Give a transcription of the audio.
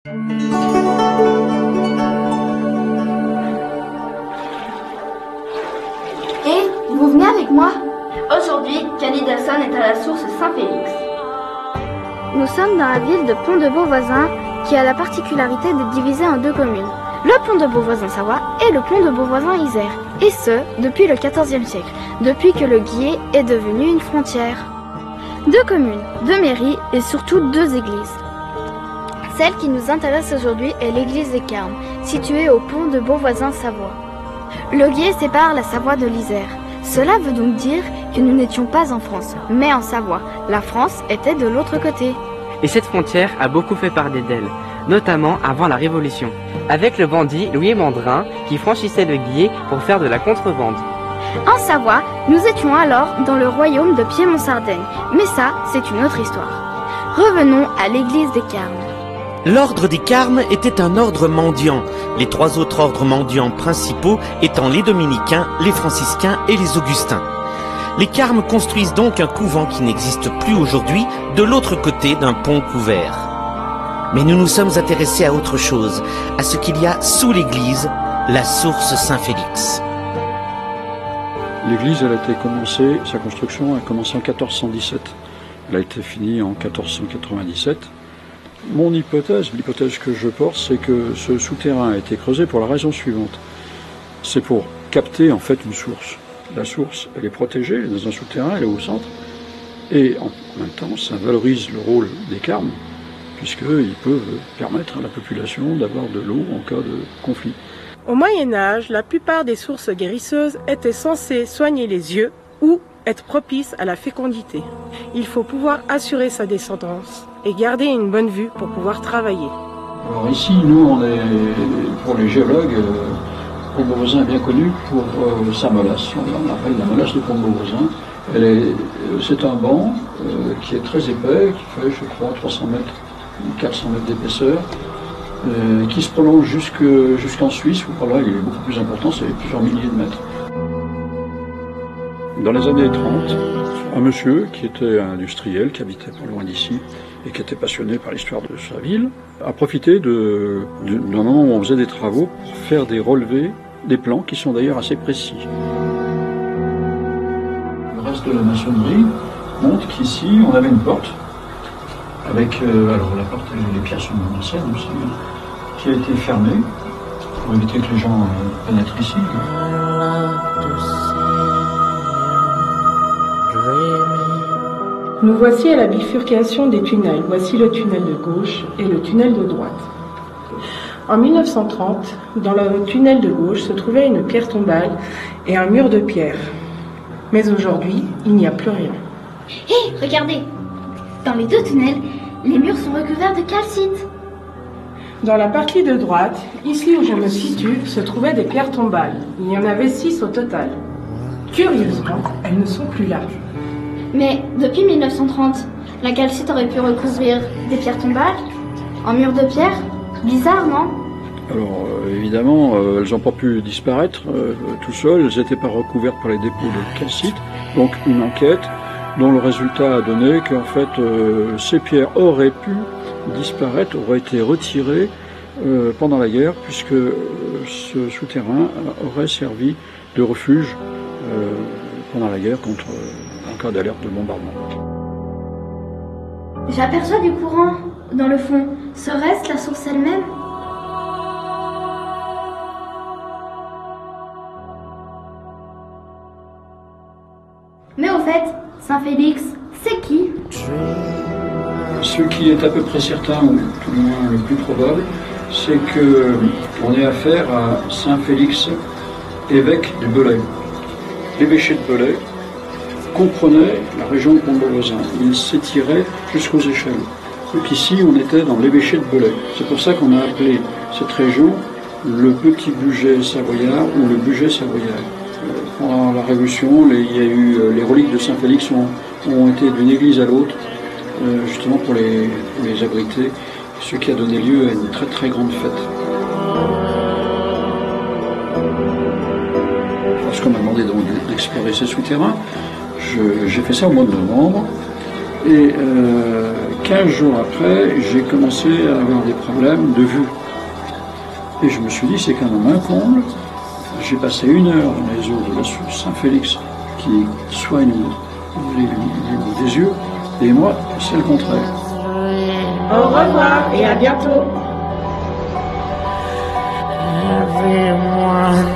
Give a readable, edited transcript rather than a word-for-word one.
Vous venez avec moi? Aujourd'hui, Khalid-Hassan est à la source Saint-Félix. Nous sommes dans la ville de Pont-de-Beauvoisin qui a la particularité d'être divisée en deux communes. Le pont de Beauvoisin-Savoie et le pont de Beauvoisin-Isère. Et ce, depuis le XIVe siècle, depuis que le Guiers est devenu une frontière. Deux communes, deux mairies et surtout deux églises. Celle qui nous intéresse aujourd'hui est l'église des Carmes, située au pont de Beauvoisin-Savoie. Le Guiers sépare la Savoie de l'Isère. Cela veut donc dire que nous n'étions pas en France, mais en Savoie. La France était de l'autre côté. Et cette frontière a beaucoup fait parler d'elle, notamment avant la Révolution, avec le bandit Louis Mandrin qui franchissait le Guiers pour faire de la contrebande. En Savoie, nous étions alors dans le royaume de Piémont-Sardaigne, mais ça, c'est une autre histoire. Revenons à l'église des Carmes. L'ordre des Carmes était un ordre mendiant, les trois autres ordres mendiants principaux étant les dominicains, les franciscains et les augustins. Les Carmes construisent donc un couvent qui n'existe plus aujourd'hui, de l'autre côté d'un pont couvert. Mais nous nous sommes intéressés à autre chose, à ce qu'il y a sous l'église, la source Saint-Félix. L'église, elle a été commencée, sa construction a commencé en 1417. Elle a été finie en 1497. Mon hypothèse, l'hypothèse que je porte, c'est que ce souterrain a été creusé pour la raison suivante. C'est pour capter en fait une source. La source, elle est protégée, elle est dans un souterrain, elle est au centre. Et en même temps, ça valorise le rôle des Carmes, puisqu'ils peuvent permettre à la population d'avoir de l'eau en cas de conflit. Au Moyen-Âge, la plupart des sources guérisseuses étaient censées soigner les yeux ou être propices à la fécondité. Il faut pouvoir assurer sa descendance et garder une bonne vue pour pouvoir travailler. Alors ici, nous, on est, pour les géologues, Pont-de-Beauvoisin est bien connu pour sa molasse. On appelle la molasse de Pont-de-Beauvoisin. C'est un banc qui est très épais, qui fait, je crois, 300 mètres, 400 mètres d'épaisseur, qui se prolonge jusqu'en Suisse, où par là, il est beaucoup plus important, c'est plusieurs milliers de mètres. Dans les années 30, un monsieur qui était un industriel, qui habitait pas loin d'ici, et qui était passionné par l'histoire de sa ville, a profité d'un moment où on faisait des travaux pour faire des relevés, des plans qui sont d'ailleurs assez précis. Le reste de la maçonnerie montre qu'ici, on avait une porte, avec, alors la porte, les pierres sont anciennes aussi, qui a été fermée, pour éviter que les gens pénètrent ici. Nous voici à la bifurcation des tunnels. Voici le tunnel de gauche et le tunnel de droite. En 1930, dans le tunnel de gauche se trouvait une pierre tombale et un mur de pierre. Mais aujourd'hui, il n'y a plus rien. Hé, regardez! Dans les deux tunnels, les murs sont recouverts de calcite. Dans la partie de droite, ici où je me situe, se trouvaient des pierres tombales. Il y en avait 6 au total. Curieusement, elles ne sont plus là. Mais depuis 1930, la calcite aurait pu recouvrir des pierres tombales en murs de pierre? Bizarre, non? Alors évidemment, elles n'ont pas pu disparaître tout seules, elles n'étaient pas recouvertes par les dépôts de calcite. Donc une enquête dont le résultat a donné qu'en fait ces pierres auraient pu disparaître, auraient été retirées pendant la guerre, puisque ce souterrain aurait servi de refuge pendant la guerre contre en cas d'alerte de bombardement. J'aperçois du courant dans le fond. Serait-ce la source elle-même? Mais au fait, Saint-Félix, c'est qui? Ce qui est à peu près certain, ou tout du moins le plus probable, c'est qu'on ait affaire à Saint-Félix, évêque de Belay. L'évêché de Belay comprenait la région de Pont-de-Beauvoisin. Il s'étirait jusqu'aux échelles. Donc ici, on était dans l'évêché de Belay. C'est pour ça qu'on a appelé cette région le Petit Bugey savoyard ou le Bugey savoyard. Pendant la Révolution, il y a eu les reliques de Saint-Félix ont été d'une église à l'autre, justement pour les abriter, ce qui a donné lieu à une très très grande fête. Lorsqu'on m'a demandé d'explorer ces souterrains, j'ai fait ça au mois de novembre. Et 15 jours après, j'ai commencé à avoir des problèmes de vue. Et je me suis dit, c'est quand même un comble. J'ai passé 1 heure dans les eaux de la source Saint-Félix qui soigne les bouts des yeux, et moi, c'est le contraire. Au revoir et à bientôt. Everyone